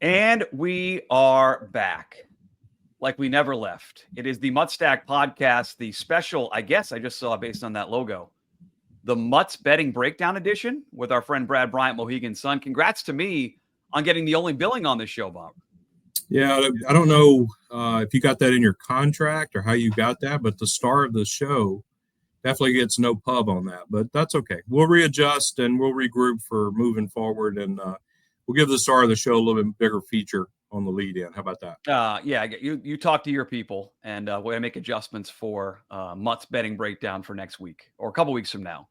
And we are back like we never left. It is the MutStack podcast, the special, I guess I just saw based on that logo, the Mutts Betting Breakdown Edition with our friend Brad Bryant, Mohegan's son. Congrats to me on getting the only billing on this show, Bob. Yeah, I don't know if you got that in your contract or how you got that, but the star of the show definitely gets no pub on that. But that's okay. We'll readjust and we'll regroup for moving forward, and we'll give the star of the show a little bit bigger feature on the lead in. How about that? Yeah, you talk to your people, and we're going to make adjustments for Mutts Betting Breakdown for next week or a couple weeks from now.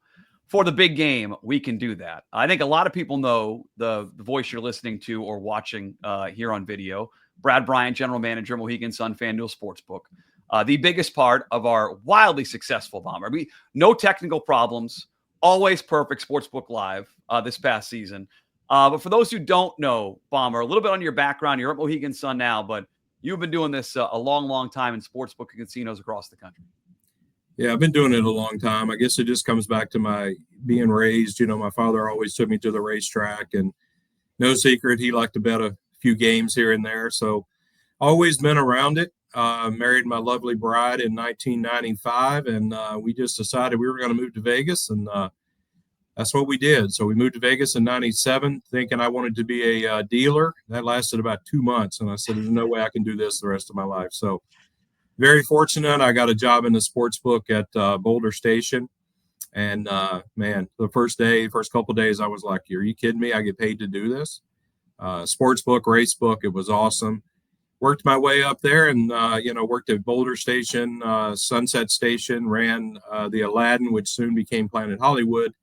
For the big game, we can do that. I think a lot of people know the voice you're listening to or watching here on video. Brad Bryant, General Manager, Mohegan Sun FanDuel Sportsbook. The biggest part of our wildly successful Bomber. No technical problems, always perfect Sportsbook Live this past season. But for those who don't know, Bomber, a little bit on your background. You're at Mohegan Sun now, but you've been doing this a long, long time in sportsbook and casinos across the country. Yeah, I've been doing it a long time. I guess it just comes back to my being raised. My father always took me to the racetrack, and no secret, he liked to bet a few games here and there. So always been around it. Married my lovely bride in 1995, and we just decided we were going to move to Vegas, and that's what we did. So we moved to Vegas in 97, thinking I wanted to be a dealer. That lasted about 2 months, and I said, there's no way I can do this the rest of my life. So very fortunate. I got a job in the sports book at Boulder Station. And, man, the first couple of days, I was like, are you kidding me? I get paid to do this? Sports book, race book, it was awesome. Worked my way up there and, worked at Boulder Station, Sunset Station, ran the Aladdin, which soon became Planet Hollywood.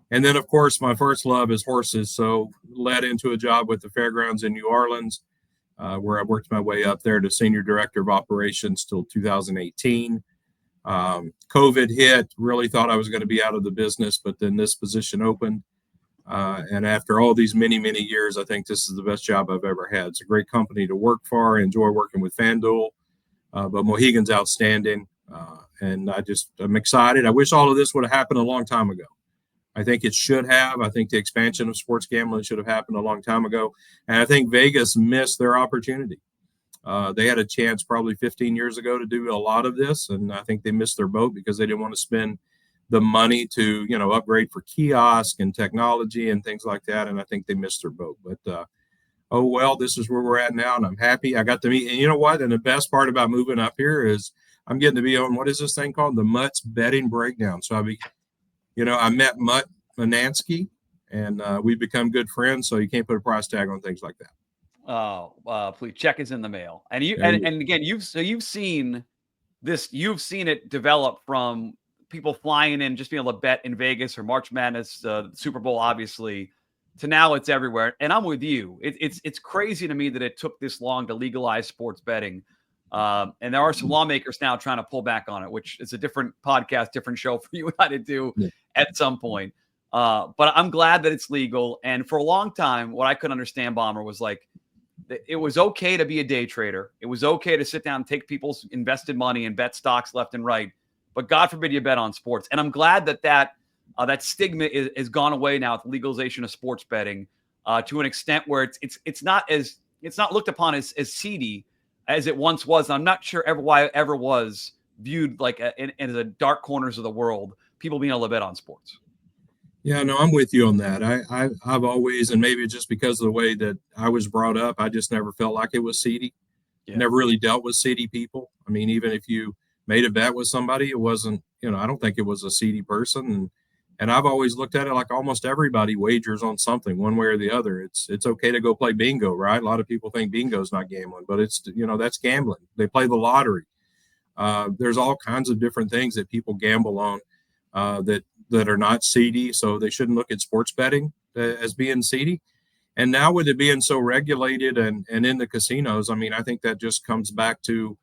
And then, of course, my first love is horses. So led into a job with the fairgrounds in New Orleans, where I worked my way up there to Senior Director of Operations till 2018. COVID hit, really thought I was going to be out of the business, but then this position opened. And after all these many, many years, I think this is the best job I've ever had. It's a great company to work for. I enjoy working with FanDuel, but Mohegan's outstanding. And I'm excited. I wish all of this would have happened a long time ago. I think it should have. I think the expansion of sports gambling should have happened a long time ago. And I think Vegas missed their opportunity. They had a chance probably 15 years ago to do a lot of this, and I think they missed their boat because they didn't want to spend the money to, upgrade for kiosk and technology and things like that, and I think they missed their boat. But, oh, well, this is where we're at now, and I'm happy. I got to meet, and you know what? And the best part about moving up here is I'm getting to be on, what is this thing called? The Mutts Betting Breakdown. So I met Mutt Manansky, and we've become good friends, so you can't put a price tag on things like that. Oh, please, check is in the mail. And and again, you've seen this, you've seen it develop from people flying in, just being able to bet in Vegas or March Madness, Super Bowl, obviously, to now it's everywhere. And I'm with you. It's crazy to me that it took this long to legalize sports betting. And there are some lawmakers now trying to pull back on it, which is a different podcast, different show for you and I to do at some point. But I'm glad that it's legal. And for a long time, what I couldn't understand, Bomber, was like, it was okay to be a day trader. It was okay to sit down and take people's invested money and bet stocks left and right. But God forbid you bet on sports. And I'm glad that stigma is gone away now with the legalization of sports betting to an extent where it's not looked upon as seedy as it once was. And I'm not sure why it ever was viewed like in the dark corners of the world, people being able to bet on sports. Yeah, no, I'm with you on that. I've always, and maybe just because of the way that I was brought up, I just never felt like it was seedy. Yeah. Never really dealt with seedy people. I mean, even if you made a bet with somebody, it wasn't, I don't think it was a seedy person. And I've always looked at it like almost everybody wagers on something one way or the other. It's okay to go play bingo, right? A lot of people think bingo is not gambling, but it's, that's gambling. They play the lottery. There's all kinds of different things that people gamble on that are not seedy, so they shouldn't look at sports betting as being seedy. And now with it being so regulated and in the casinos, I mean, I think that just comes back to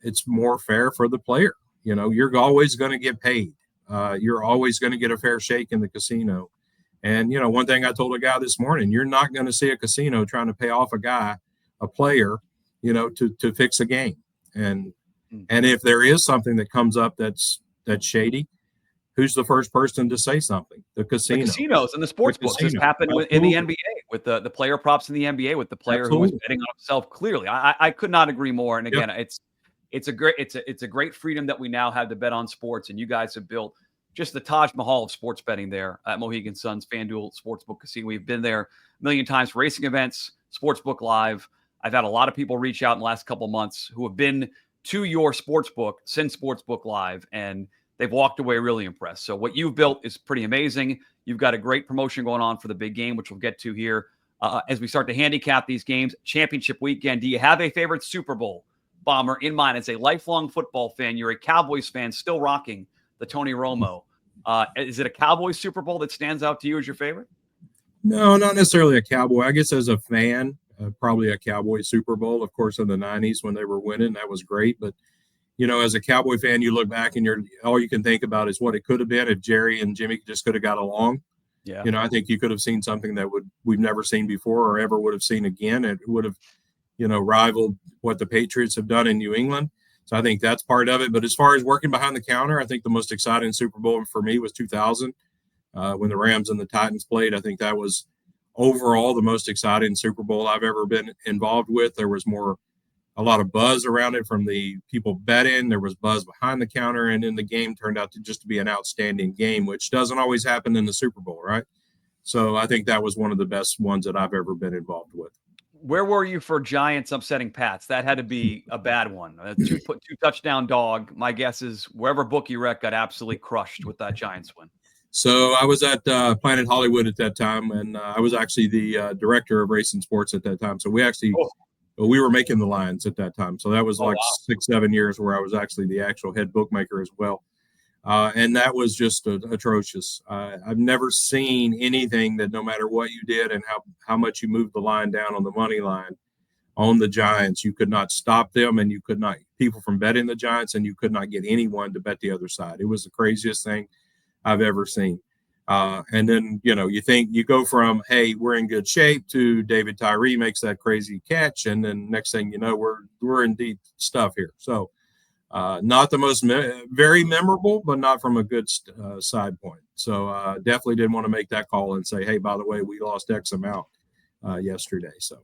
it's more fair for the player. You're always going to get paid. You're always going to get a fair shake in the casino. And, one thing I told a guy this morning, you're not going to see a casino trying to pay off a player, to fix a game. And if there is something that comes up that's shady, who's the first person to say something? The casino. The casinos and the sports books. This happened in the NBA with the player props in the NBA with the player who was betting on himself. Clearly, I could not agree more. And again, it's a great freedom that we now have to bet on sports. And you guys have built just the Taj Mahal of sports betting there at Mohegan Sun's FanDuel Sportsbook Casino. We've been there a million times, racing events, Sportsbook Live. I've had a lot of people reach out in the last couple of months who have been to your sportsbook since Sportsbook Live, and they've walked away really impressed. So what you've built is pretty amazing. You've got a great promotion going on for the big game, which we'll get to here as we start to handicap these games. Championship weekend. Do you have a favorite Super Bowl, Bomber, in mind? As a lifelong football fan, you're a Cowboys fan, still rocking the Tony Romo. Is it a Cowboys Super Bowl that stands out to you as your favorite? No, not necessarily a Cowboy. I guess as a fan, probably a Cowboy Super Bowl. Of course, in the 90s when they were winning, that was great. But, as a Cowboy fan, you look back and all you can think about is what it could have been if Jerry and Jimmy just could have got along. Yeah. I think you could have seen something that we've never seen before or ever would have seen again. It would have, rivaled what the Patriots have done in New England. So I think that's part of it. But as far as working behind the counter, I think the most exciting Super Bowl for me was 2000 when the Rams and the Titans played. I think that was overall the most exciting Super Bowl I've ever been involved with. There was a lot of buzz around it from the people betting. There was buzz behind the counter, and then the game turned out to be an outstanding game, which doesn't always happen in the Super Bowl, right? So I think that was one of the best ones that I've ever been involved with. Where were you for Giants upsetting Pats? That had to be a bad one. A two touchdown dog. My guess is wherever bookie rec got absolutely crushed with that Giants win. So I was at Planet Hollywood at that time, and I was actually the director of racing sports at that time. So we were making the lines at that time. So that was 6-7 years where I was actually the actual head bookmaker as well. And that was just atrocious. I've never seen anything that no matter what you did and how much you moved the line down on the money line on the Giants, you could not stop them, and you could not people from betting the Giants, and you could not get anyone to bet the other side. It was the craziest thing I've ever seen. And then, you think you go from, hey, we're in good shape to David Tyree makes that crazy catch. And then next thing you know, we're in deep stuff here. So not the most very memorable, but not from a good side point. So definitely didn't want to make that call and say, hey, by the way, we lost X amount yesterday. So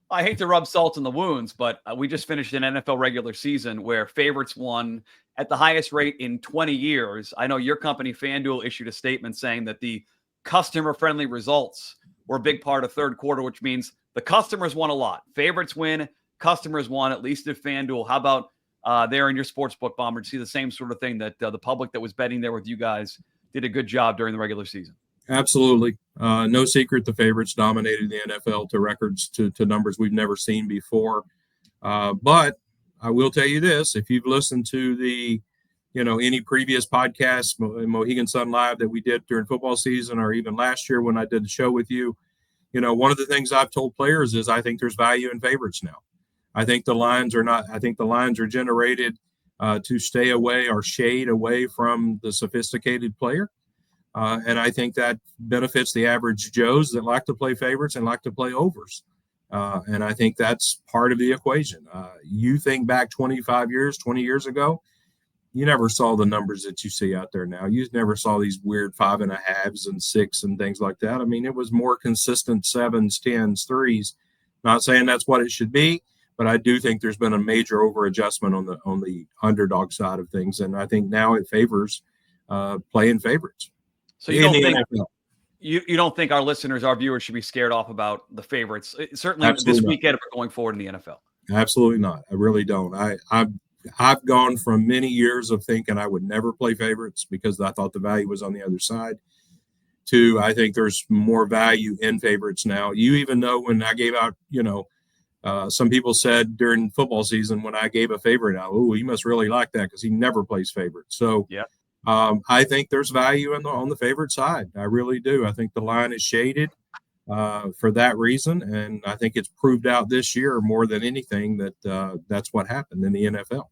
I hate to rub salt in the wounds, but we just finished an NFL regular season where favorites won at the highest rate in 20 years. I know your company, FanDuel, issued a statement saying that the customer-friendly results were a big part of third quarter, which means the customers won a lot. Favorites win, customers won, at least at FanDuel. How about there in your sportsbook, Bomber, to see the same sort of thing that the public that was betting there with you guys did a good job during the regular season? Absolutely. No secret, the favorites dominated the NFL to records, to numbers we've never seen before. But I will tell you this, if you've listened to the, any previous podcasts, Mohegan Sun Live that we did during football season, or even last year when I did the show with you, one of the things I've told players is I think there's value in favorites now. I think the lines are generated to stay away or shade away from the sophisticated player. And I think that benefits the average Joes that like to play favorites and like to play overs. And I think that's part of the equation. You think back 20 years ago, you never saw the numbers that you see out there now. You never saw these weird 5.5s and 6 and things like that. I mean, it was more consistent 7s, 10s, 3s. Not saying that's what it should be, but I do think there's been a major over adjustment on the underdog side of things. And I think now it favors playing favorites. So you don't think our listeners, our viewers should be scared off about the favorites, certainly Absolutely this weekend or going forward in the NFL? Absolutely not. I really don't. I've gone from many years of thinking I would never play favorites because I thought the value was on the other side to I think there's more value in favorites now. You even know when I gave out, some people said during football season when I gave a favorite out, oh, he must really like that because he never plays favorites. So yeah. I think there's value on the favorite side. I really do. I think the line is shaded for that reason, and I think it's proved out this year more than anything that that's what happened in the NFL.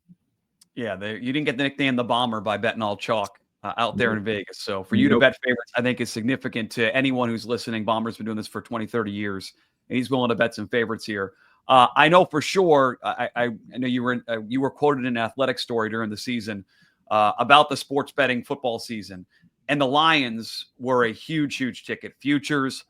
Yeah, you didn't get the nickname the Bomber by betting all chalk out there in Vegas. So for you to bet favorites, I think is significant to anyone who's listening. Bomber's been doing this for 20, 30 years, and he's willing to bet some favorites here. I know for sure. I know you were quoted in an athletic story during the season about the sports betting football season. And the Lions were a huge, huge ticket. Futures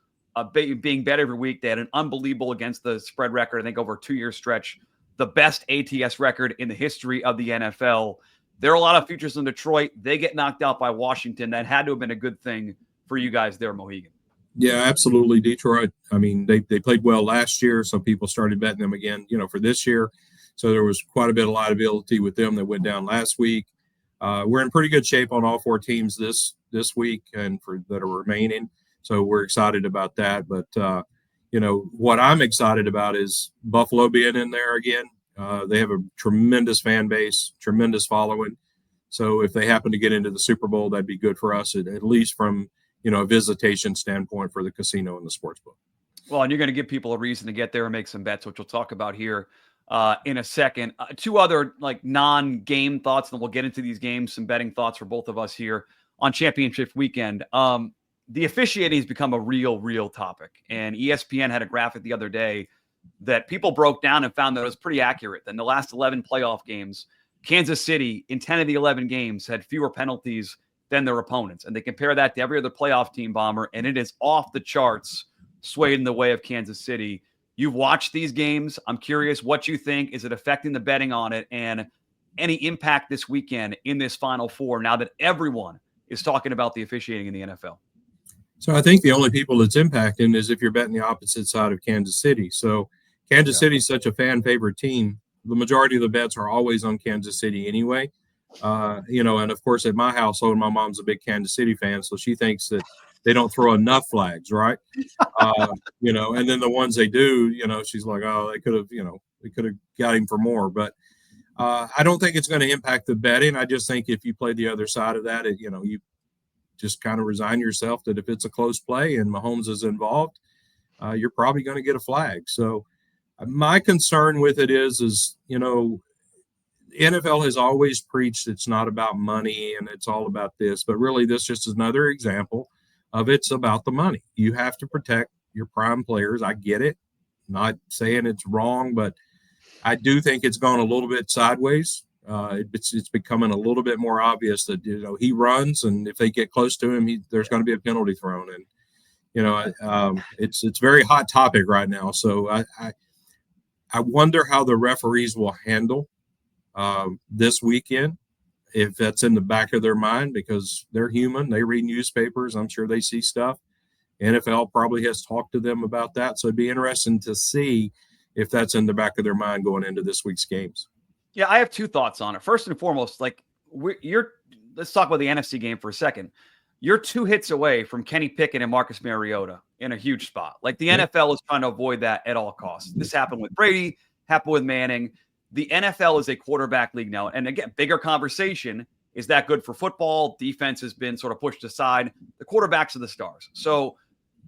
being bet every week. They had an unbelievable against the spread record, I think over a 2-year stretch, the best ATS record in the history of the NFL. There are a lot of futures in Detroit. They get knocked out by Washington. That had to have been a good thing for you guys there, Mohegan. Yeah, absolutely. Detroit, I mean, they played well last year, so people started betting them again, for this year. So there was quite a bit of liability with them that went down last week. We're in pretty good shape on all 4 teams this week and for that are remaining. So we're excited about that. But, what I'm excited about is Buffalo being in there again. They have a tremendous fan base, tremendous following. So if they happen to get into the Super Bowl, that'd be good for us, at least from, a visitation standpoint for the casino and the sports book. Well, and you're going to give people a reason to get there and make some bets, which we'll talk about here in a second. 2 other non-game thoughts, and we'll get into these games, some betting thoughts for both of us here on championship weekend. The officiating has become a real topic. And ESPN had a graphic the other day that people broke down and found that it was pretty accurate. In the last 11 playoff games, Kansas City, in 10 of the 11 games, had fewer penalties than their opponents. And they compare that to every other playoff team, Bomber, and it is off the charts, swayed in the way of Kansas City. You've watched these games. I'm curious what you think. Is it affecting the betting on it? And any impact this weekend in this Final Four now that everyone is talking about the officiating in the NFL? So I think the only people it's impacting is if you're betting the opposite side of Kansas City. So Kansas City is such a fan favorite team. The majority of the bets are always on Kansas City anyway. And of course at my household, my mom's a big Kansas City fan. So she thinks that they don't throw enough flags, right? And then the ones they do, she's like, oh, they could have got him for more. But I don't think it's going to impact the betting. I just think if you play the other side of that, you just kind of resign yourself that if it's a close play and Mahomes is involved, you're probably going to get a flag. So my concern with it is NFL has always preached it's not about money and it's all about this, but really this just is another example of it's about the money. You have to protect your prime players. I get it. Not saying it's wrong, but I do think it's gone a little bit sideways. It's becoming a little bit more obvious that he runs, and if they get close to him, there's going to be a penalty thrown. And it's very hot topic right now. So I wonder how the referees will handle this weekend, if that's in the back of their mind, because they're human. They read newspapers. I'm sure they see stuff. NFL probably has talked to them about that. So it'd be interesting to see if that's in the back of their mind going into this week's games. Yeah, I have 2 thoughts on it. First and foremost, let's talk about the NFC game for a second. You're 2 hits away from Kenny Pickett and Marcus Mariota in a huge spot. The NFL is trying to avoid that at all costs. This happened with Brady, happened with Manning. The NFL is a quarterback league now. And again, bigger conversation, is that good for football? Defense has been sort of pushed aside. The quarterbacks are the stars. So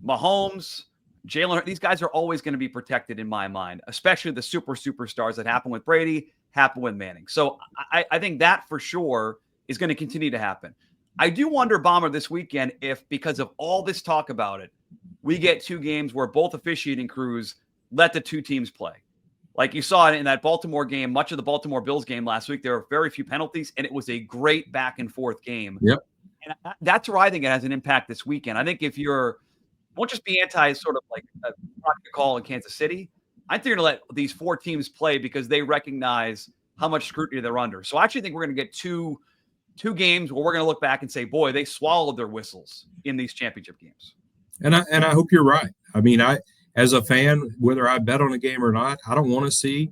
Mahomes, Jalen, these guys are always going to be protected in my mind, especially the superstars that happened with Brady, happened with Manning. So I think that for sure is going to continue to happen. I do wonder, Bomber, this weekend, if because of all this talk about it, we get 2 games where both officiating crews let the 2 teams play. Like you saw it in that Baltimore game, much of the Baltimore Bills game last week, there were very few penalties, and it was a great back and forth game. Yep. And that's where I think it has an impact this weekend. I think if won't just be anti sort of like a call in Kansas City. I think you're going to let these 4 teams play because they recognize how much scrutiny they're under. So I actually think we're going to get two games where we're going to look back and say, boy, they swallowed their whistles in these championship games. And I hope you're right. I mean, as a fan, whether I bet on a game or not, I don't want to see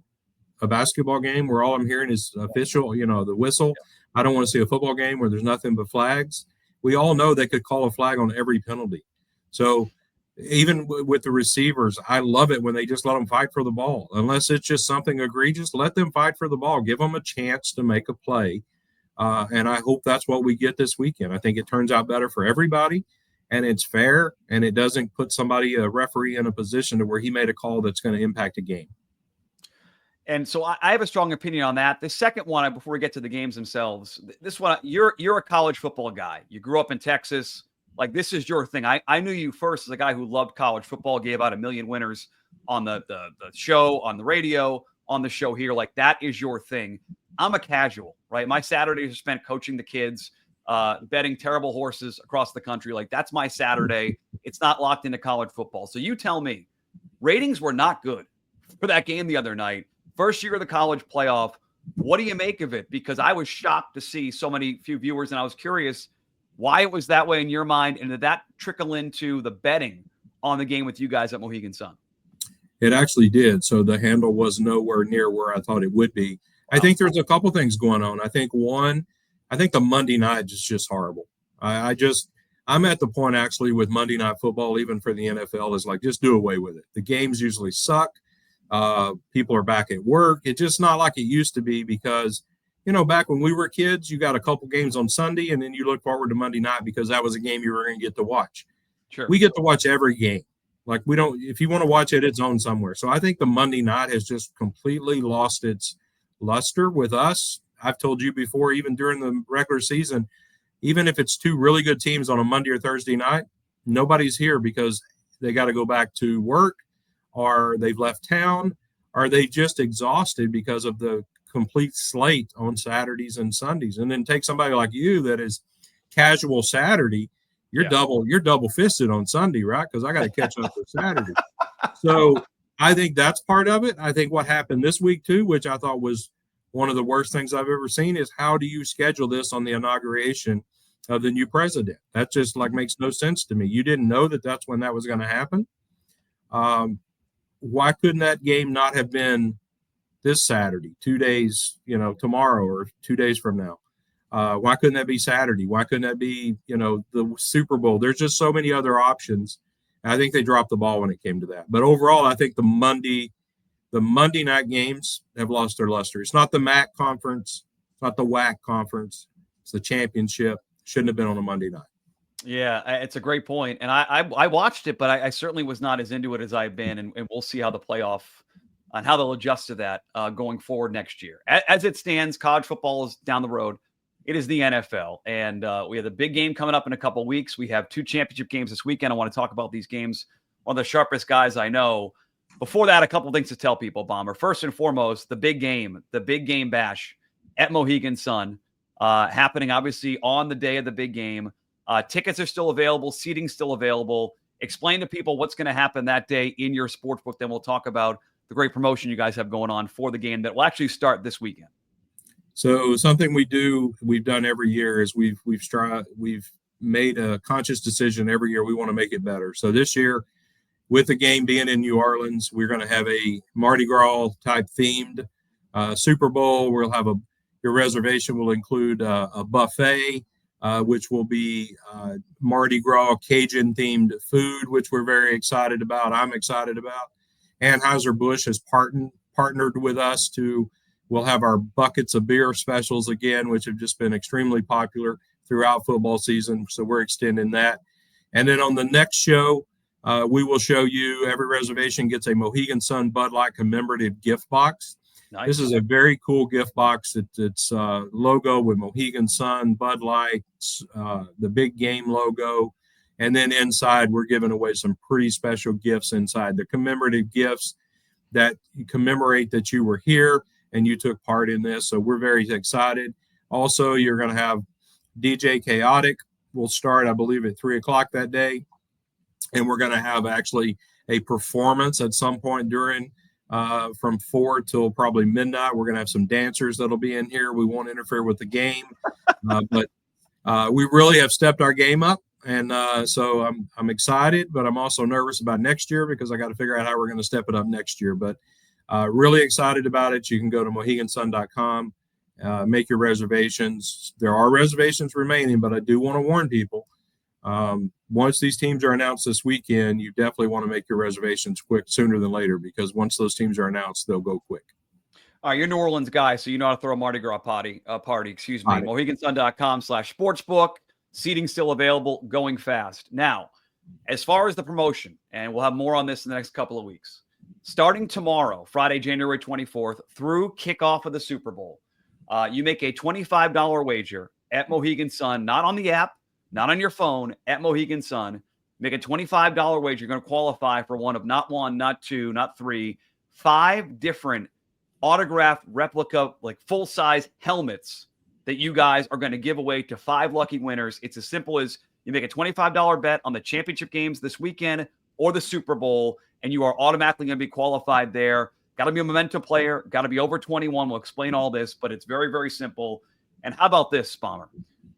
a basketball game where all I'm hearing is official, the whistle. I don't want to see a football game where there's nothing but flags. We all know they could call a flag on every penalty. So even with the receivers, I love it when they just let them fight for the ball. Unless it's just something egregious, let them fight for the ball. Give them a chance to make a play. And I hope that's what we get this weekend. I think it turns out better for everybody, and it's fair, and it doesn't put a referee in a position to where he made a call that's going to impact a game. And so I have a strong opinion on that. The second one, before we get to the games themselves, this one, you're a college football guy. You grew up in Texas. This is your thing. I knew you first as a guy who loved college football, gave out 1 million winners on the show, on the radio, on the show here. That is your thing. I'm a casual, right? My Saturdays are spent coaching the kids, betting terrible horses across the country. Like, that's my Saturday. It's not locked into college football. So you tell me, ratings were not good for that game the other night. First year of the college playoff. What do you make of it? Because I was shocked to see so many few viewers, and I was curious why it was that way in your mind, and did that trickle into the betting on the game with you guys at Mohegan Sun? It actually did. So the handle was nowhere near where I thought it would be. Wow. I think there's a couple things going on. I think the Monday night is just horrible. I'm at the point actually with Monday Night Football, even for the NFL, is like, just do away with it. The games usually suck. People are back at work. It's just not like it used to be because, back when we were kids, you got a couple games on Sunday and then you look forward to Monday night because that was a game you were going to get to watch. Sure. We get to watch every game. Like, we don't, if you want to watch it, it's on somewhere. So I think the Monday night has just completely lost its luster with us. I've told you before, even during the regular season, even if it's two really good teams on a Monday or Thursday night, nobody's here because they got to go back to work, or they've left town, or they just exhausted because of the complete slate on Saturdays and Sundays. And then take somebody like you that is casual Saturday, you're double fisted on Sunday, right? Because I got to catch up for Saturday. So I think that's part of it. I think what happened this week too, which I thought was one of the worst things I've ever seen, is how do you schedule this on the inauguration of the new president? That just makes no sense to me. You didn't know that that's when that was going to happen. Why couldn't that game not have been this Saturday, 2 days, tomorrow or 2 days from now? Why couldn't that be Saturday? Why couldn't that be, the Super Bowl? There's just so many other options. And I think they dropped the ball when it came to that. But overall, I think the Monday night games have lost their luster. It's not the MAC conference. It's not the WAC conference. It's the championship. Shouldn't have been on a Monday night. Yeah, it's a great point. And I watched it, but I certainly was not as into it as I've been. And we'll see how the playoff and how they'll adjust to that going forward next year. As it stands, college football is down the road. It is the NFL. And we have the big game coming up in a couple of weeks. We have 2 championship games this weekend. I want to talk about these games. One of the sharpest guys I know. Before that, a couple of things to tell people, Bomber. First and foremost, the big game bash at Mohegan Sun, happening obviously on the day of the big game. Tickets are still available. Seating still available. Explain to people what's going to happen that day in your sportsbook. Then we'll talk about the great promotion you guys have going on for the game that will actually start this weekend. So something we've done every year is we've made a conscious decision every year. We want to make it better. So this year, with the game being in New Orleans, we're going to have a Mardi Gras type themed Super Bowl. We'll have your reservation will include a buffet, which will be Mardi Gras Cajun themed food, which we're very excited about. I'm excited about. Anheuser-Busch has partnered with us we'll have our buckets of beer specials again, which have just been extremely popular throughout football season. So we're extending that. And then on the next show, we will show you every reservation gets a Mohegan Sun Bud Light commemorative gift box. Nice. This is a very cool gift box. It's logo with Mohegan Sun, Bud Light, the big game logo. And then inside, we're giving away some pretty special gifts inside. The commemorative gifts that commemorate that you were here and you took part in this. So we're very excited. Also, you're going to have DJ Chaotic. We'll start, I believe, at 3 o'clock that day. And we're going to have actually a performance at some point during from 4 till probably midnight. We're going to have some dancers that'll be in here. We won't interfere with the game. But we really have stepped our game up. And so I'm excited, but I'm also nervous about next year because I got to figure out how we're going to step it up next year. But really excited about it. You can go to mohegansun.com, make your reservations. There are reservations remaining, but I do want to warn people. Once these teams are announced this weekend, you definitely want to make your reservations quick, sooner than later, because once those teams are announced, they'll go quick. All right, you're a New Orleans guy, so you know how to throw a Mardi Gras party. Mohegansun.com/sportsbook. Seating still available, going fast. Now, as far as the promotion, and we'll have more on this in the next couple of weeks, starting tomorrow, Friday, January 24th, through kickoff of the Super Bowl, you make a $25 wager at Mohegan Sun, not on the app, not on your phone, at Mohegan Sun. Make a $25 wager. You're going to qualify for one of not 1, not 2, not 3, 5 different autographed replica, like full-size helmets that you guys are going to give away to 5 lucky winners. It's as simple as you make a $25 bet on the championship games this weekend or the Super Bowl, and you are automatically going to be qualified there. Got to be a Memento player, got to be over 21. We'll explain all this, but it's very, very simple. And how about this, Bomber?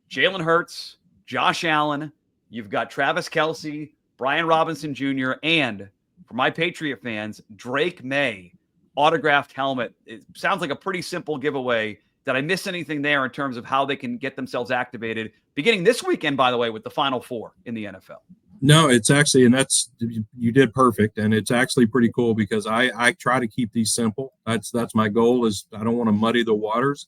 Jalen Hurts, Josh Allen, you've got Travis Kelce, Brian Robinson Jr., and for my Patriot fans, Drake May autographed helmet. It sounds like a pretty simple giveaway. Did I miss anything there in terms of how they can get themselves activated beginning this weekend, by the way, with the Final Four in the NFL? No, it's actually, and you did perfect. And it's actually pretty cool because I try to keep these simple. That's my goal. Is I don't want to muddy the waters.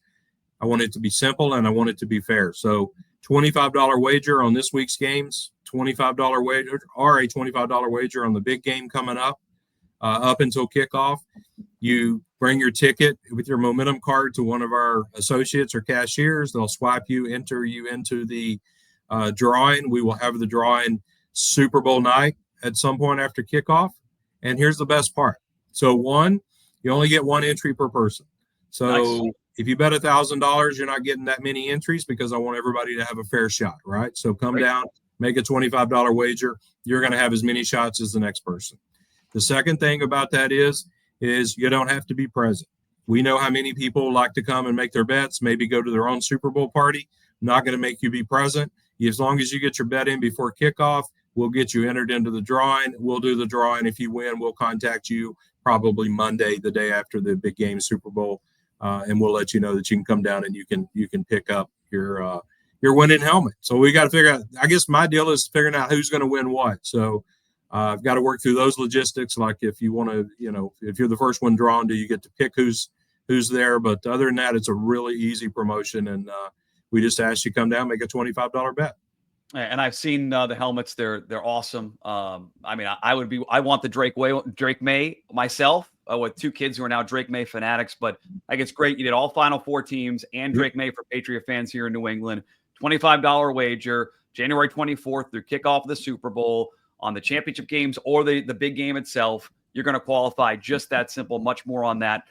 I want it to be simple and I want it to be fair. So $25 wager on this week's games, $25 wager or a $25 wager on the big game coming up until kickoff. You bring your ticket with your Momentum card to one of our associates or cashiers. They'll swipe you, enter you into the drawing. We will have the drawing Super Bowl night at some point after kickoff. And here's the best part. So you only get one entry per person. So nice. If you bet $1,000, you're not getting that many entries because I want everybody to have a fair shot, right? So come down, make a $25 wager. You're going to have as many shots as the next person. The second thing about that is you don't have to be present. We know how many people like to come and make their bets, maybe go to their own Super Bowl party. I'm not going to make you be present. As long as you get your bet in before kickoff, we'll get you entered into the drawing. We'll do the drawing. If you win, we'll contact you probably Monday, the day after the big game Super Bowl, and we'll let you know that you can come down and you can pick up your winning helmet. So we got to figure out. I guess my deal is figuring out who's going to win what. So I've got to work through those logistics. Like if you want to, if you're the first one drawn, do you get to pick who's there? But other than that, it's a really easy promotion, and we just ask you come down, make a $25 bet. And I've seen the helmets; they're awesome. I mean, I want the Drake May myself with 2 kids who are now Drake May fanatics. But I think it's great you did all Final Four teams and Drake May for Patriot fans here in New England. $25 wager, January 24th through kickoff of the Super Bowl on the championship games or the big game itself. You're going to qualify. Just that simple. Much more on that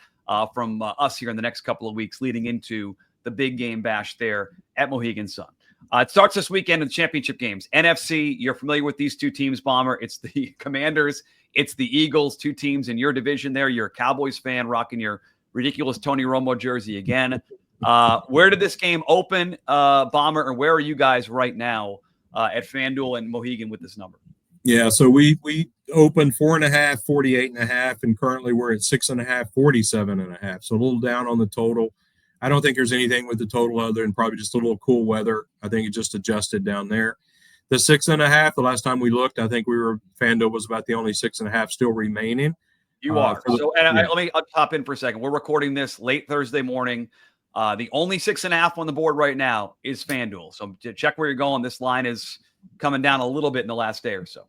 from us here in the next couple of weeks leading into the big game bash there at Mohegan Sun. It starts this weekend in the championship games. NFC, you're familiar with these 2 teams, Bomber. It's the Commanders. It's the Eagles, 2 teams in your division there. You're a Cowboys fan rocking your ridiculous Tony Romo jersey again. Where did this game open, Bomber, or where are you guys right now at FanDuel and Mohegan with this number? Yeah, so we opened 4.5, 48.5, and currently we're at 6.5, 47.5. So a little down on the total. I don't think there's anything with the total other than probably just a little cool weather. I think it just adjusted down there. The 6.5, the last time we looked, I think FanDuel was about the only 6.5 still remaining. You are. Let me hop in for a second. We're recording this late Thursday morning. The only 6.5 on the board right now is FanDuel. So to check where you're going, this line is coming down a little bit in the last day or so.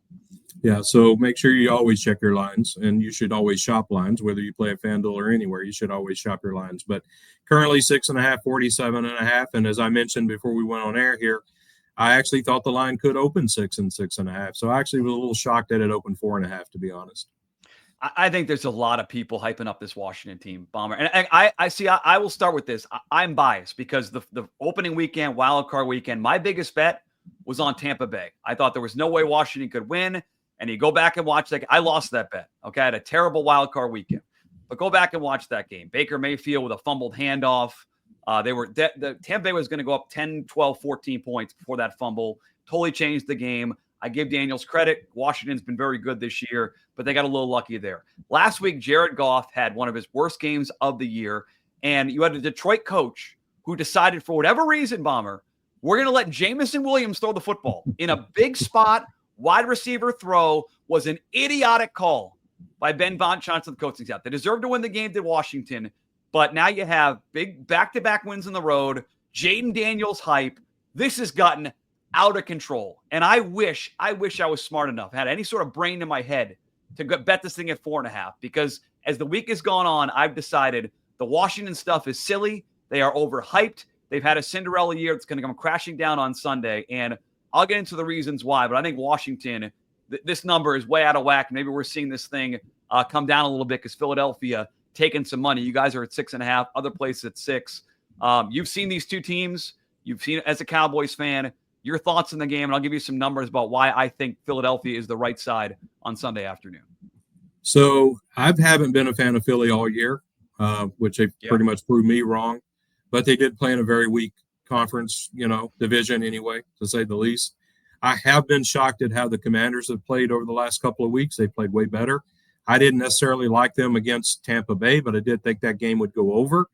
Yeah, so make sure you always check your lines, and you should always shop lines, whether you play at FanDuel or anywhere. You should always shop your lines. But currently 6.5, 47.5, and as I mentioned before we went on air here, I actually thought the line could open 6 and 6.5. So I actually was a little shocked that it opened 4.5, to be honest. I think there's a lot of people hyping up this Washington team, Bomber. And I will start with this. I'm biased because the opening weekend, wild card weekend, my biggest bet was on Tampa Bay. I thought there was no way Washington could win. And you go back and watch that. I lost that bet. Okay. I had a terrible wild card weekend. But go back and watch that game. Baker Mayfield with a fumbled handoff. The Tampa Bay was going to go up 10, 12, 14 points before that fumble. Totally changed the game. I give Daniels credit. Washington's been very good this year, but they got a little lucky there. Last week, Jared Goff had one of his worst games of the year. And you had a Detroit coach who decided for whatever reason, Bomber, we're going to let Jamison Williams throw the football in a big spot. Wide receiver throw was an idiotic call by Ben Von Johnson, the coaching staff. They deserved to win the game to Washington, but now you have big back-to-back wins on the road. Jaden Daniels hype. This has gotten out of control, and I wish I was smart enough, had any sort of brain in my head to bet this thing at 4.5. Because as the week has gone on, I've decided the Washington stuff is silly. They are overhyped. They've had a Cinderella year that's going to come crashing down on Sunday, and I'll get into the reasons why, but I think Washington, this number is way out of whack. Maybe we're seeing this thing come down a little bit because Philadelphia taking some money. You guys are at 6.5, other places at 6. You've seen these two teams. You've seen it as a Cowboys fan. Your thoughts in the game, and I'll give you some numbers about why I think Philadelphia is the right side on Sunday afternoon. So I haven't been a fan of Philly all year, which they pretty much proved me wrong. But they did play in a very weak conference, division anyway, to say the least. I have been shocked at how the Commanders have played over the last couple of weeks. They played way better. I didn't necessarily like them against Tampa Bay, but I did think that game would go over.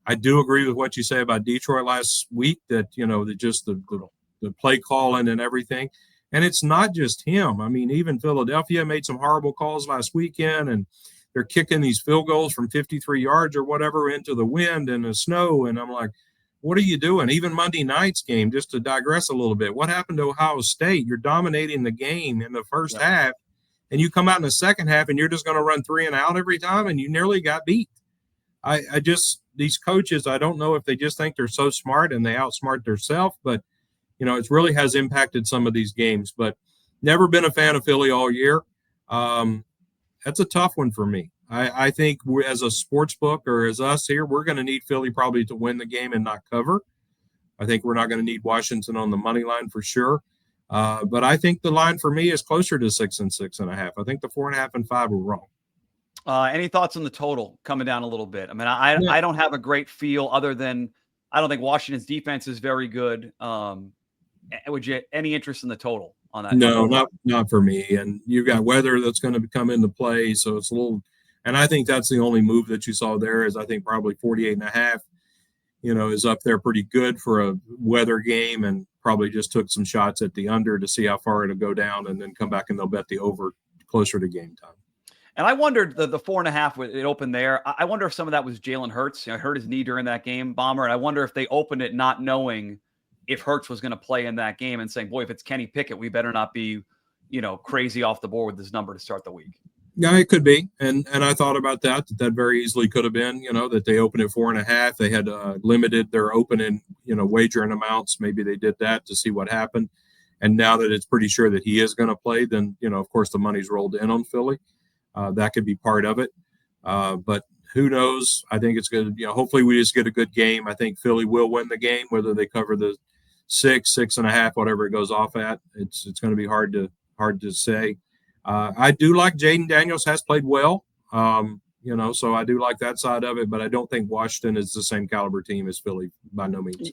I do agree with what you say about Detroit last week, that, the play calling and everything. And it's not just him. I mean, even Philadelphia made some horrible calls last weekend, and they're kicking these field goals from 53 yards or whatever into the wind and the snow. And I'm like, what are you doing? Even Monday night's game, just to digress a little bit, what happened to Ohio State? You're dominating the game in the first half, and you come out in the second half and you're just going to run 3 and out every time, and you nearly got beat. These coaches, I don't know if they just think they're so smart and they outsmart themselves, but it really has impacted some of these games. But never been a fan of Philly all year. That's a tough one for me. I think as a sports book, or as us here, we're going to need Philly probably to win the game and not cover. I think we're not going to need Washington on the money line for sure. But I think the line for me is closer to 6 and 6.5. I think the 4.5 and 5 were wrong. Any thoughts on the total coming down a little bit? I mean, I don't have a great feel other than I don't think Washington's defense is very good. Would you any interest in the total on that? No, not for me. And you've got weather that's going to come into play, so it's a little. And I think that's the only move that you saw there is I think probably 48.5. Is up there pretty good for a weather game, and probably just took some shots at the under to see how far it'll go down, and then come back and they'll bet the over closer to game time. And I wondered the 4.5, it opened there. I wonder if some of that was Jalen Hurts. Hurt his knee during that game, Bomber. And I wonder if they opened it not knowing if Hurts was going to play in that game and saying, boy, if it's Kenny Pickett, we better not be, crazy off the board with this number to start the week. Yeah, it could be. And I thought about that very easily could have been, that they opened at 4.5. They had limited their opening, wagering amounts. Maybe they did that to see what happened. And now that it's pretty sure that he is going to play, then, of course, the money's rolled in on Philly. That could be part of it. But who knows? I think it's good. Hopefully we just get a good game. I think Philly will win the game, whether they cover the 6, 6.5, whatever it goes off at. It's going to be hard to say. I do like Jaden Daniels has played well, so I do like that side of it, but I don't think Washington is the same caliber team as Philly by no means.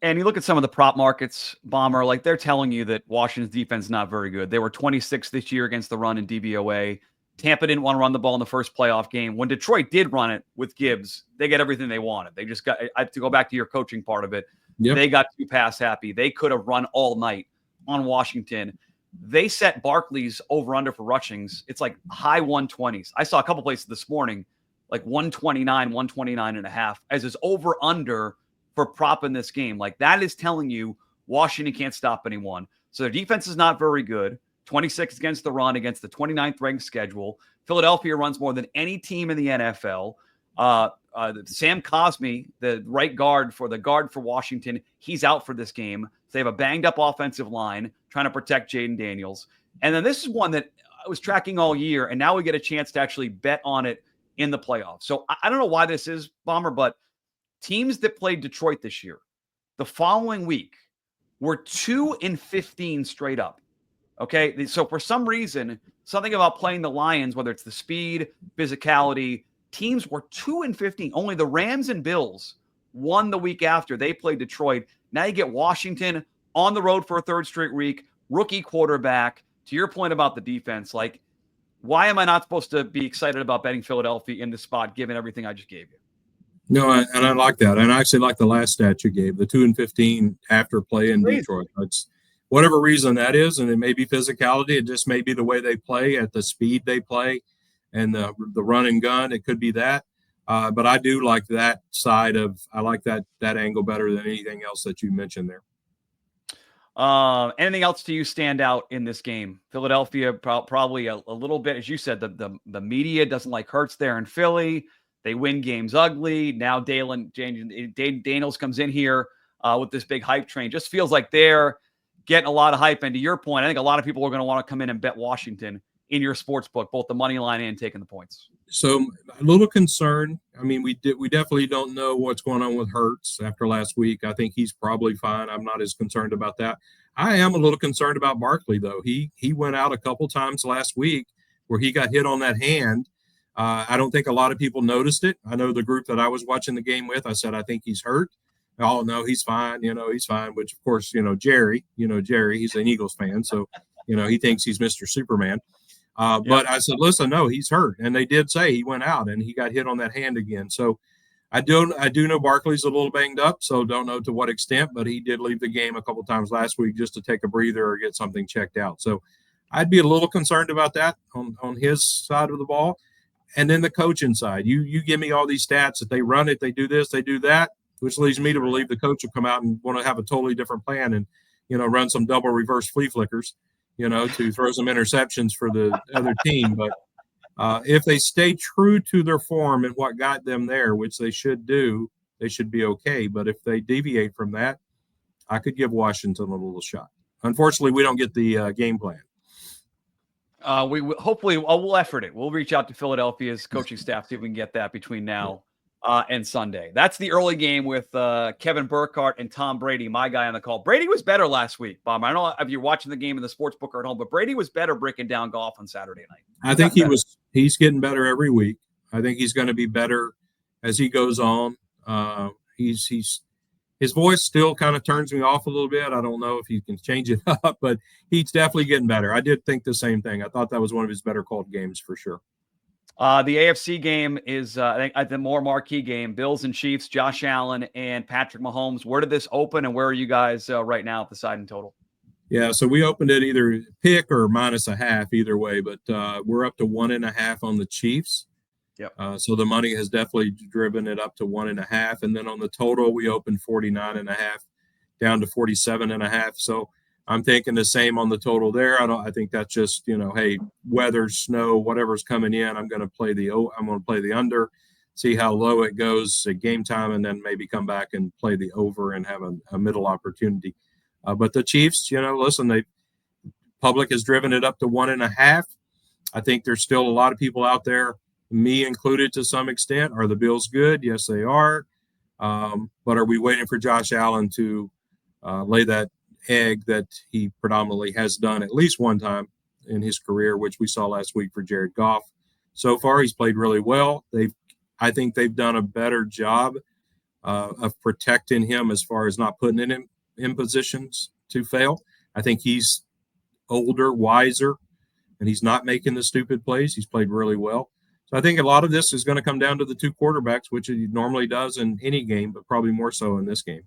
And you look at some of the prop markets, Bomber, like they're telling you that Washington's defense is not very good. They were 26th this year against the run in DVOA. Tampa didn't want to run the ball in the first playoff game. When Detroit did run it with Gibbs, they get everything they wanted. They just got to go back to your coaching part of it. Yep. They got too pass happy. They could have run all night on Washington. They set Barkley's over under for rushings. It's like high 120s. I saw a couple places this morning, like 129, 129.5 as his over under for prop in this game. Like that is telling you Washington can't stop anyone. So their defense is not very good. 26 against the run against the 29th ranked schedule. Philadelphia runs more than any team in the NFL. Sam Cosmi, the right guard for Washington, he's out for this game. So they have a banged up offensive line trying to protect Jaden Daniels. And then this is one that I was tracking all year, and now we get a chance to actually bet on it in the playoffs. So I don't know why this is, Bomber, but teams that played Detroit this year, the following week, were 2-15 straight up. Okay, so for some reason, something about playing the Lions, whether it's the speed, physicality, teams were 2-15. Only the Rams and Bills won the week after they played Detroit. Now you get Washington on the road for a third straight week, rookie quarterback. To your point about the defense, like, why am I not supposed to be excited about betting Philadelphia in this spot, given everything I just gave you? No, and I like that. And I actually like the last stat you gave, the 2-15 after play in Detroit. That's whatever reason that is, and it may be physicality. It just may be the way they play, at the speed they play, and the run and gun. It could be that. But I do like that side of – I like that angle better than anything else that you mentioned there. Anything else to you stand out in this game? Philadelphia probably a little bit, as you said, the media doesn't like Hurts there in Philly. They win games ugly. Now Daniels comes in here with this big hype train. Just feels like they're getting a lot of hype. And to your point, I think a lot of people are going to want to come in and bet Washington in your sports book, both the money line and taking the points. So a little concerned. I mean, we definitely don't know what's going on with Hurts after last week. I think he's probably fine. I'm not as concerned about that. I am a little concerned about Barkley though. He went out a couple times last week where he got hit on that hand. I don't think a lot of people noticed it. I know the group that I was watching the game with, I said, I think he's hurt. Oh no, he's fine. He's fine. Which of course, Jerry, he's an Eagles fan. So, he thinks he's Mr. Superman. But I said, listen, no, he's hurt. And they did say he went out and he got hit on that hand again. So I do know Barkley's a little banged up, so don't know to what extent, but he did leave the game a couple times last week just to take a breather or get something checked out. So I'd be a little concerned about that on his side of the ball. And then the coaching side, you give me all these stats that they run it, they do this, they do that, which leads me to believe the coach will come out and want to have a totally different plan and, run some double reverse flea flickers, to throw some interceptions for the other team. But if they stay true to their form and what got them there, which they should do, they should be okay. But if they deviate from that, I could give Washington a little shot. Unfortunately, we don't get the game plan. We hopefully we'll effort it. We'll reach out to Philadelphia's coaching staff, see if we can get that between now and Sunday. That's the early game with Kevin Burkhardt and Tom Brady, my guy on the call. Brady was better last week, Bob. I don't know if you're watching the game in the sports book or at home, but Brady was better breaking down golf on Saturday night. I think he's getting better every week. I think he's going to be better as he goes on. His voice still kind of turns me off a little bit. I don't know if he can change it up, but he's definitely getting better. I did think the same thing. I thought that was one of his better called games for sure. The AFC game is, I think, the more marquee game. Bills and Chiefs, Josh Allen and Patrick Mahomes. Where did this open, and where are you guys right now at the side and total? Yeah, so we opened it either pick or -0.5 either way, but we're up to 1.5 on the Chiefs. Yep. So the money has definitely driven it up to 1.5, and then on the total we opened 49.5 down to 47.5. So I'm thinking the same on the total there. I think that's just, hey, weather, snow, whatever's coming in, I'm going to play the under, see how low it goes at game time, and then maybe come back and play the over and have a middle opportunity. But the Chiefs, listen, public has driven it up to 1.5. I think there's still a lot of people out there, me included to some extent. Are the Bills good? Yes, they are. But are we waiting for Josh Allen to lay that egg that he predominantly has done at least one time in his career, which we saw last week for Jared Goff? So far, he's played really well. I think they've done a better job of protecting him as far as not putting him in positions to fail. I think he's older, wiser, and he's not making the stupid plays. He's played really well. So I think a lot of this is going to come down to the two quarterbacks, which it normally does in any game, but probably more so in this game.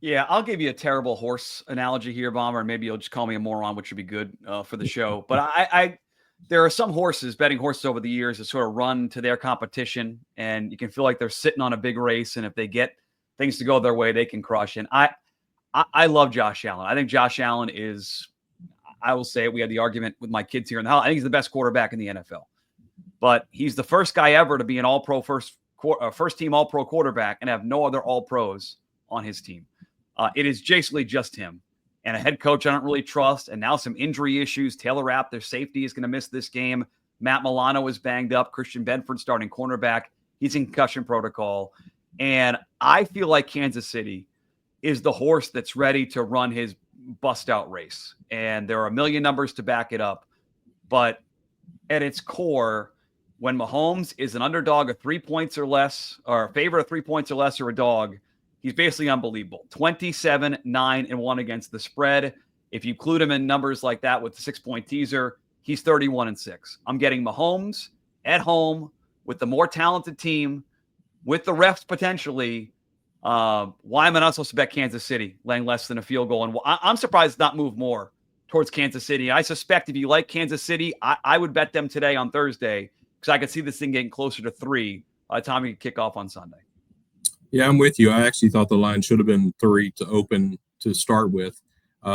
Yeah, I'll give you a terrible horse analogy here, Bomber, and maybe you'll just call me a moron, which would be good for the show. But there are some betting horses over the years that sort of run to their competition, and you can feel like they're sitting on a big race, and if they get things to go their way, they can crush. And I love Josh Allen. I think Josh Allen is, I will say it, we had the argument with my kids here in the house. I think he's the best quarterback in the NFL. But he's the first guy ever to be an all-pro first team all-pro quarterback and have no other all-pros on his team. It is basically just him and a head coach I don't really trust. And now some injury issues. Taylor Rapp, their safety, is going to miss this game. Matt Milano is banged up. Christian Benford starting cornerback. He's in concussion protocol. And I feel like Kansas City is the horse that's ready to run his bust-out race. And there are a million numbers to back it up. But at its core, when Mahomes is an underdog of 3 points or less, or a favorite of 3 points or less, or a dog, he's basically unbelievable. 27, 9, and 1 against the spread. If you include him in numbers like that with the 6-point teaser, he's 31 and 6. I'm getting Mahomes at home with the more talented team, with the refs potentially. Why am I not supposed to bet Kansas City laying less than a field goal? And I'm surprised it's not moved more towards Kansas City. I suspect if you like Kansas City, I would bet them today on Thursday because I could see this thing getting closer to 3 by the time we kick off on Sunday. Yeah, I'm with you. I actually thought the line should have been 3 to open to start with.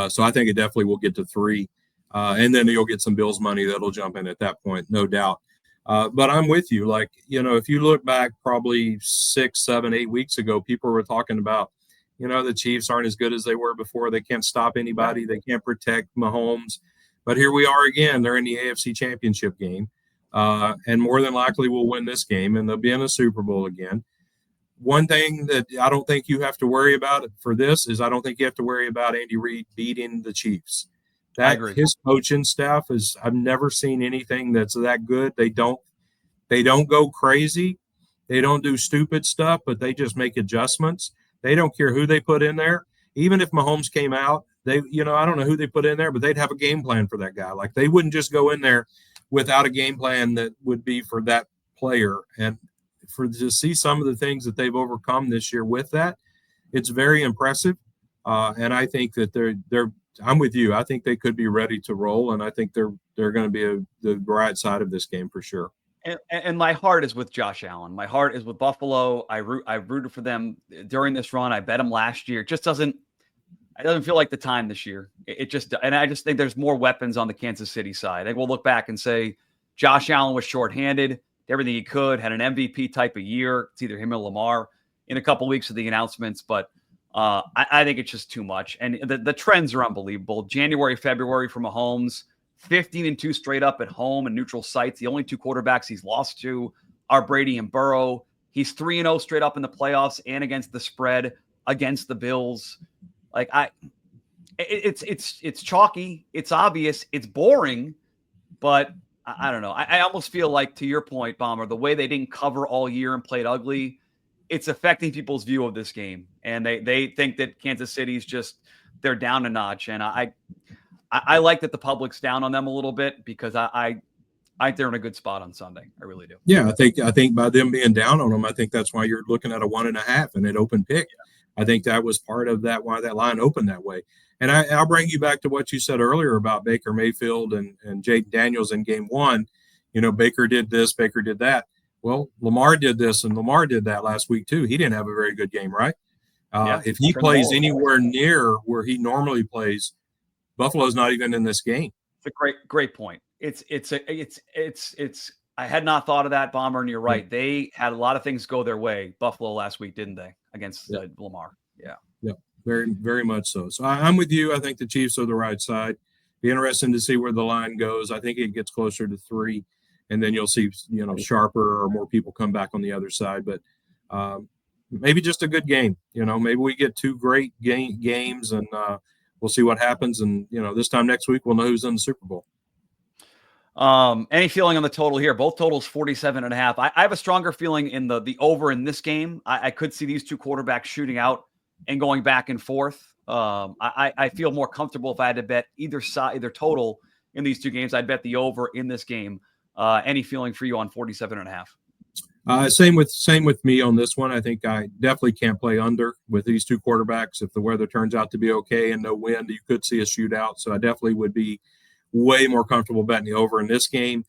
So I think it definitely will get to 3. And then you'll get some Bills money that'll jump in at that point, no doubt. But I'm with you. Like, if you look back probably 6, 7, 8 weeks ago, people were talking about, the Chiefs aren't as good as they were before. They can't stop anybody. They can't protect Mahomes. But here we are again. They're in the AFC Championship game. and more than likely will win this game, and they'll be in the Super Bowl again. One thing that I don't think you have to worry about for this is I don't think you have to worry about Andy Reid beating the Chiefs. I agree. His coaching staff is, I've never seen anything that's that good. They don't go crazy. They don't do stupid stuff, but they just make adjustments. They don't care who they put in there. Even if Mahomes came out, I don't know who they put in there, but they'd have a game plan for that guy. Like, they wouldn't just go in there without a game plan that would be for that player. And to see some of the things that they've overcome this year with that, it's very impressive. And I think that I'm with you. I think they could be ready to roll, and I think they're going to be the right side of this game for sure. And my heart is with Josh Allen. My heart is with Buffalo. I rooted for them during this run. I bet them last year. It doesn't feel like the time this year. And I just think there's more weapons on the Kansas City side. I think we'll look back and say Josh Allen was shorthanded, did everything he could, had an MVP type of year. It's either him or Lamar in a couple of weeks of the announcements, but I think it's just too much. And the trends are unbelievable. January, February for Mahomes, 15-2 straight up at home and neutral sites. The only two quarterbacks he's lost to are Brady and Burrow. He's 3-0 straight up in the playoffs and against the spread against the Bills. Like, it's chalky. It's obvious. It's boring, but I don't know. I almost feel like, to your point, Bomber, the way they didn't cover all year and played ugly, it's affecting people's view of this game. And they think that Kansas City's they're down a notch. And I like that the public's down on them a little bit, because I think they're in a good spot on Sunday. I really do. Yeah, I think by them being down on them, I think that's why you're looking at a 1.5 and an open pick. Yeah. I think that was part of that, why that line opened that way. And I'll bring you back to what you said earlier about Baker Mayfield and Jaden Daniels in game one. Baker did this, Baker did that. Well, Lamar did this and Lamar did that last week too. He didn't have a very good game, right? If he plays anywhere near where he normally plays, Buffalo's not even in this game. It's a great point. It's I had not thought of that, Bomber, and you're right. Mm-hmm. They had a lot of things go their way, Buffalo, last week, didn't they, against Lamar? Yeah. Yeah, very, very much so. So I'm with you. I think the Chiefs are the right side. Be interesting to see where the line goes. I think it gets closer to 3, and then you'll see, sharper or more people come back on the other side. But maybe just a good game. Maybe we get 2 great games, and we'll see what happens. And, this time next week, we'll know who's in the Super Bowl. Any feeling on the total here? Both totals 47.5. I have a stronger feeling in the over in this game. I could see these two quarterbacks shooting out and going back and forth. I feel more comfortable if I had to bet either side, either total in these two games. I'd bet the over in this game. Any feeling for you on 47.5? Same with me on this one. I think I definitely can't play under with these two quarterbacks. If the weather turns out to be okay and no wind, you could see a shootout. So I definitely would be way more comfortable betting the over in this game.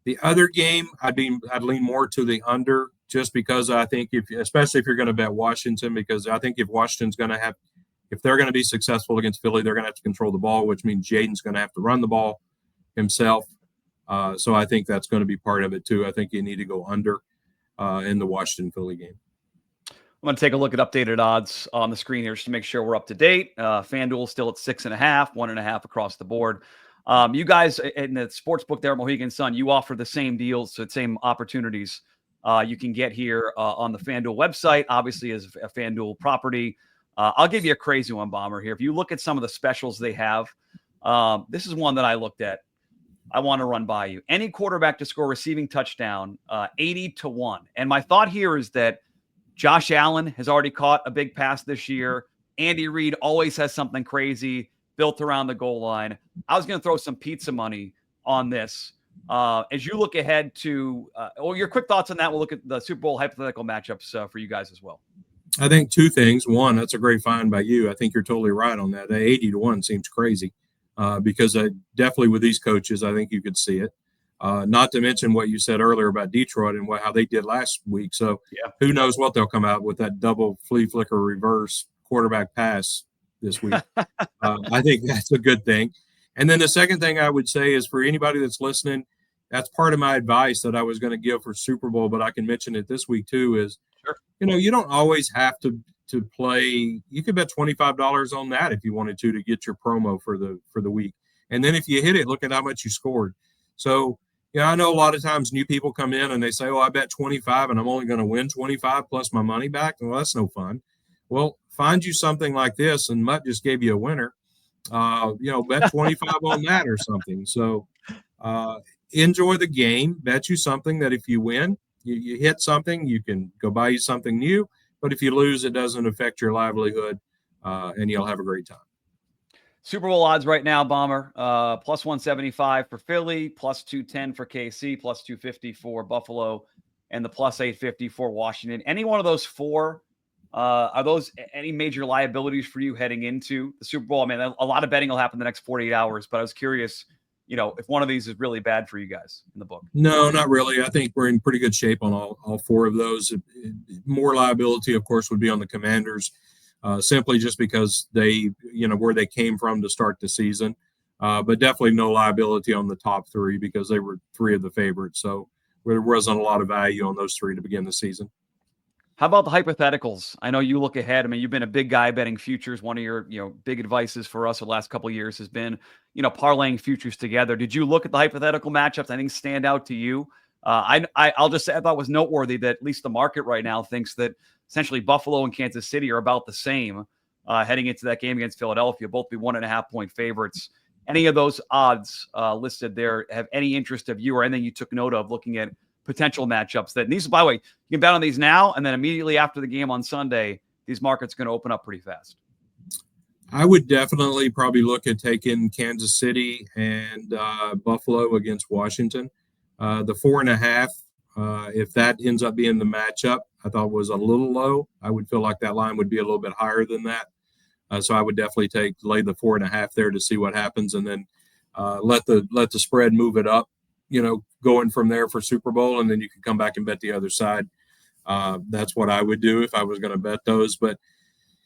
The other game, I'd lean more to the under, just because I think especially if you're going to bet Washington, because I think if they're going to be successful against Philly, they're going to have to control the ball, which means Jaden's going to have to run the ball himself. So I think that's going to be part of it too. I think you need to go under in the Washington-Philly game. I'm going to take a look at updated odds on the screen here just to make sure we're up to date. FanDuel still at 6.5, 1.5 across the board. You guys in the sports book there, Mohegan Sun, you offer the same deals, so same opportunities you can get here on the FanDuel website, obviously as a FanDuel property. I'll give you a crazy one, Bomber, here. If you look at some of the specials they have, this is one that I looked at. I want to run by you. Any quarterback to score receiving touchdown, 80-1. And my thought here is that Josh Allen has already caught a big pass this year. Andy Reid always has something crazy built around the goal line. I was going to throw some pizza money on this. As you look ahead to your quick thoughts on that, we'll look at the Super Bowl hypothetical matchups for you guys as well. I think 2 things. One, that's a great find by you. I think you're totally right on that. 80-1 seems crazy because definitely with these coaches, I think you could see it. Not to mention what you said earlier about Detroit and how they did last week. So Who knows what they'll come out with, that double flea flicker reverse quarterback pass this week. I think that's a good thing. And then the second thing I would say is, for anybody that's listening, that's part of my advice that I was going to give for Super Bowl, but I can mention it this week too, is, you don't always have to play. You could bet $25 on that if you wanted to get your promo for the week. And then if you hit it, look at how much you scored. So, Yeah, I know a lot of times new people come in and they say, "Oh, I bet 25 and I'm only going to win 25 plus my money back." Well, that's no fun. Well, find you something like this, and Mutt just gave you a winner. Bet 25 on that or something. So uh, enjoy the game. Bet you something that if you win, you hit something, you can go buy you something new. But if you lose, it doesn't affect your livelihood, and you'll have a great time. Super Bowl odds right now, Bomber. Plus 175 for Philly, plus 210 for KC, plus 250 for Buffalo, and the plus 850 for Washington. Any one of those four, are those any major liabilities for you heading into the Super Bowl? I mean, a lot of betting will happen the next 48 hours, but I was curious, if one of these is really bad for you guys in the book. No, not really. I think we're in pretty good shape on all four of those. More liability, of course, would be on the Commanders, simply just because they, where they came from to start the season. But definitely no liability on the top three because they were three of the favorites. So there wasn't a lot of value on those three to begin the season. How about the hypotheticals? I know you look ahead. I mean, you've been a big guy betting futures. One of your, big advices for us the last couple of years has been, parlaying futures together. Did you look at the hypothetical matchups? I think stand out to you. I'll just say I thought it was noteworthy that at least the market right now thinks that essentially Buffalo and Kansas City are about the same heading into that game against Philadelphia. Both be 1.5 point favorites. Any of those odds listed there have any interest of you or anything you took note of looking at potential matchups that these, by the way, you can bet on these now, and then immediately after the game on Sunday, these markets are going to open up pretty fast. I would definitely probably look at taking Kansas City and Buffalo against Washington. The 4.5, if that ends up being the matchup, I thought was a little low. I would feel like that line would be a little bit higher than that. So I would definitely lay the 4.5 there to see what happens, and then let the spread move it up. Going from there for Super Bowl, and then you can come back and bet the other side. That's what I would do if I was going to bet those. But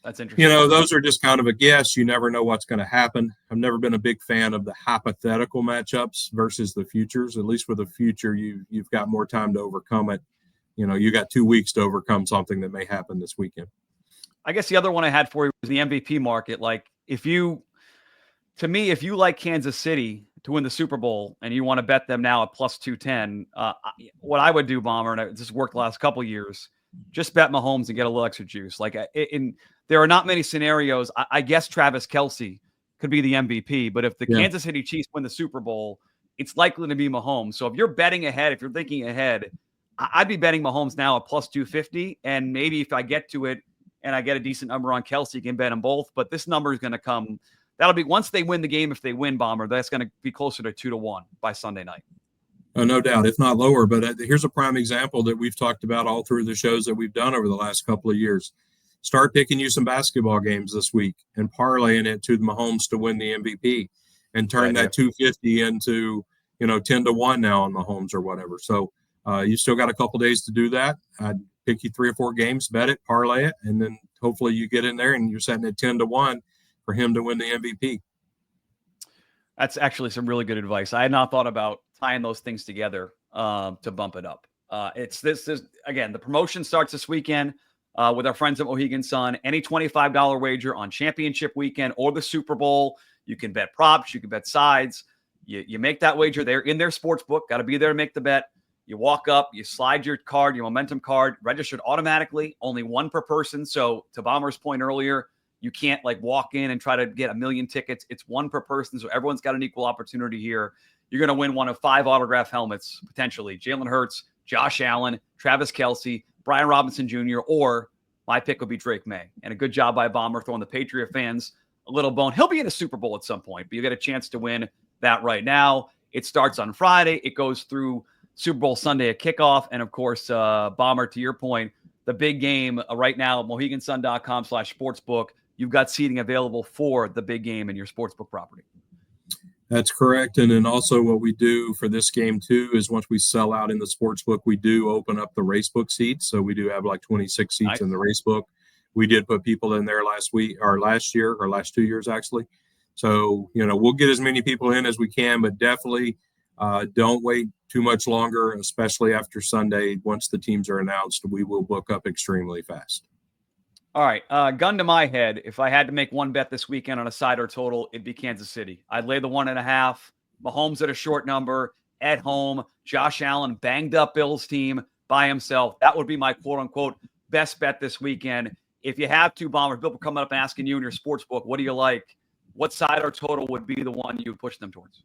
that's interesting. Those are just kind of a guess. You never know what's going to happen. I've never been a big fan of the hypothetical matchups versus the futures. At least with a future, you've got more time to overcome it. You got 2 weeks to overcome something that may happen this weekend. I guess the other one I had for you was the MVP market. Like if you like Kansas City to win the Super Bowl and you want to bet them now at plus 210, what I would do, Bomber, and this worked the last couple of years, just bet Mahomes and get a little extra juice. Like there are not many scenarios. I guess Travis Kelce could be the MVP, but if the Kansas City Chiefs win the Super Bowl, it's likely to be Mahomes. So if you're betting ahead, if you're thinking ahead, I'd be betting Mahomes now at plus 250. And maybe if I get to it and I get a decent number on Kelce, you can bet them both. But this number is going to come. That'll be once they win the game. If they win, Bomber, that's going to be closer to 2-1 by Sunday night. Oh, no doubt, if not lower. But here's a prime example that we've talked about all through the shows that we've done over the last couple of years. Start picking you some basketball games this week and parlaying it to the Mahomes to win the MVP, and turn that 250 into 10-1 now on Mahomes or whatever. So you still got a couple days to do that. I'd pick you 3 or 4 games, bet it, parlay it, and then hopefully you get in there and you're setting at 10-1 for him to win the MVP. That's actually some really good advice. I had not thought about tying those things together to bump it up. It's this again, the promotion starts this weekend with our friends at Mohegan Sun. Any $25 wager on championship weekend or the Super Bowl, you can bet props, you can bet sides. You make that wager there in their sports book. Got to be there to make the bet. You walk up, you slide your card, your momentum card, registered automatically, only one per person. So to Bomber's point earlier, you can't walk in and try to get a million tickets. It's one per person. So everyone's got an equal opportunity here. You're going to win one of 5 autograph helmets, potentially. Jalen Hurts, Josh Allen, Travis Kelce, Brian Robinson Jr., or my pick would be Drake May. And a good job by Bomber throwing the Patriot fans a little bone. He'll be in a Super Bowl at some point, but you get a chance to win that right now. It starts on Friday. It goes through Super Bowl Sunday at kickoff. And of course, Bomber, to your point, the big game right now, mohegansun.com/sportsbook. You've got seating available for the big game in your sportsbook property. That's correct. And then also what we do for this game too is once we sell out in the sportsbook, we do open up the racebook seats. So we do have 26 seats in the racebook. We did put people in there last 2 years actually. So, we'll get as many people in as we can, but definitely don't wait too much longer, especially after Sunday. Once the teams are announced, we will book up extremely fast. All right. Gun to my head. If I had to make one bet this weekend on a side or total, it'd be Kansas City. I'd lay the 1.5. Mahomes at a short number. at home. Josh Allen banged up Bills team by himself. That would be my quote-unquote best bet this weekend. If you have to, Bomber, people coming up and asking you in your sports book, what do you like? What side or total would be the one you would push them towards?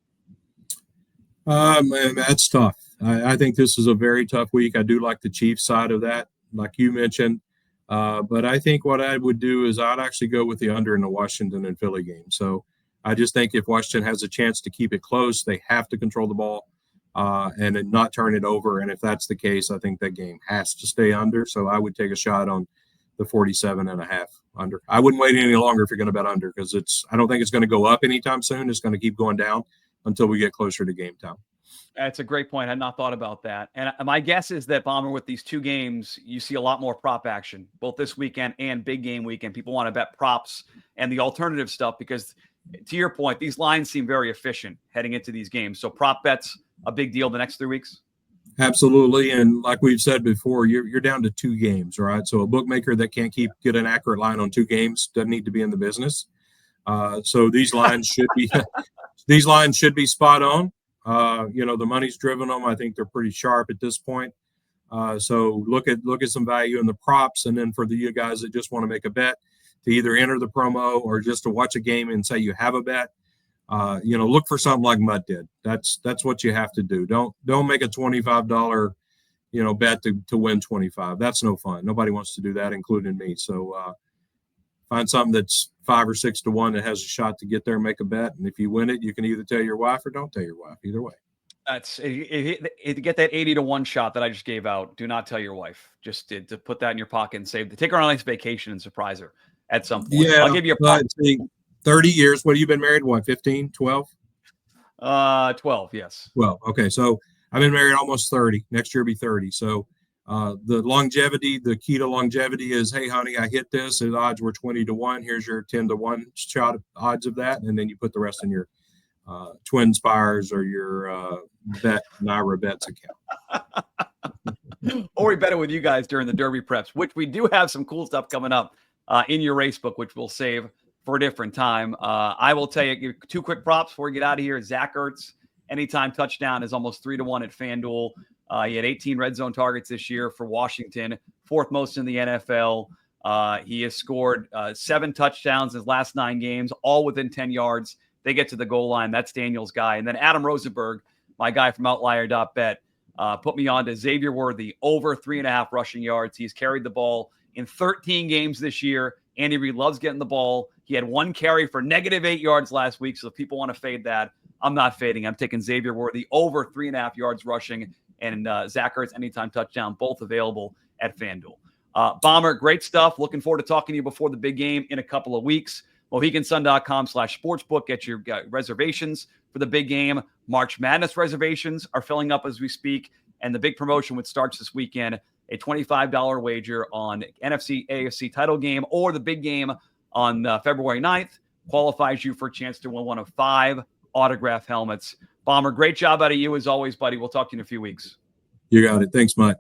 Man, that's tough. I think this is a very tough week. I do like the Chiefs side of that, like you mentioned. But I think what I would do is I'd actually go with the under in the Washington and Philly game. So I just think if Washington has a chance to keep it close, they have to control the ball and not turn it over. And if that's the case, I think that game has to stay under. So I would take a shot on the 47.5 under. I wouldn't wait any longer if you're going to bet under, because I don't think it's going to go up anytime soon. It's going to keep going down until we get closer to game time. That's a great point. I had not thought about that. And my guess is that, Bomber, with these two games, you see a lot more prop action, both this weekend and big game weekend. People want to bet props and the alternative stuff because, to your point, these lines seem very efficient heading into these games. So prop bets, a big deal the next 3 weeks? Absolutely. And like we've said before, you're down to 2 games, right? So a bookmaker that can't get an accurate line on 2 games doesn't need to be in the business. So these lines should be spot on. The money's driven them. I think they're pretty sharp at this point. So look at some value in the props. And then for you guys that just want to make a bet, to either enter the promo or just to watch a game and say you have a bet, look for something like Mutt did. That's what you have to do. Don't make a $25, bet to win 25. That's no fun. Nobody wants to do that, including me. So find something that's 5 or 6 to 1 that has a shot to get there and make a bet. And if you win it, you can either tell your wife or don't tell your wife. Either way. That's to get that 80 to 1 shot that I just gave out. Do not tell your wife. Just to put that in your pocket and save. Take her on a nice vacation and surprise her at some point. Yeah, I'll give you a 30 years. What have you been married? What, 15, 12? 12, yes. Well, okay. So I've been married almost 30. Next year will be 30. So the key to longevity is, hey, honey, I hit this. The odds were 20 to 1. Here's your 10 to 1 shot odds of that. And then you put the rest in your Twin Spires or your Naira Bets account. Or we bet it with you guys during the Derby preps, which we do have some cool stuff coming up in your race book, which we'll save for a different time. I will tell you 2 quick props before we get out of here. Zach Ertz, anytime touchdown, is almost 3 to 1 at FanDuel. He had 18 red zone targets this year for Washington, 4th most in the NFL. He has scored 7 touchdowns in his last 9 games, all within 10 yards. They get to the goal line. That's Daniel's guy. And then Adam Rosenberg, my guy from Outlier.bet, put me on to Xavier Worthy, over 3.5 rushing yards. He's carried the ball in 13 games this year. Andy Reid loves getting the ball. He had 1 carry for -8 yards last week. So if people want to fade that, I'm not fading. I'm taking Xavier Worthy over 3.5 yards rushing, and Zach Ertz anytime touchdown, both available at FanDuel. Bomber, great stuff. Looking forward to talking to you before the big game in a couple of weeks. MoheganSun.com/sportsbook. Get your reservations for the big game. March Madness reservations are filling up as we speak. And the big promotion, which starts this weekend, a $25 wager on NFC AFC title game or the big game on February 9th, qualifies you for a chance to win one of 5 autograph helmets. Bomber, great job out of you as always, buddy. We'll talk to you in a few weeks. You got it. Thanks, Mike.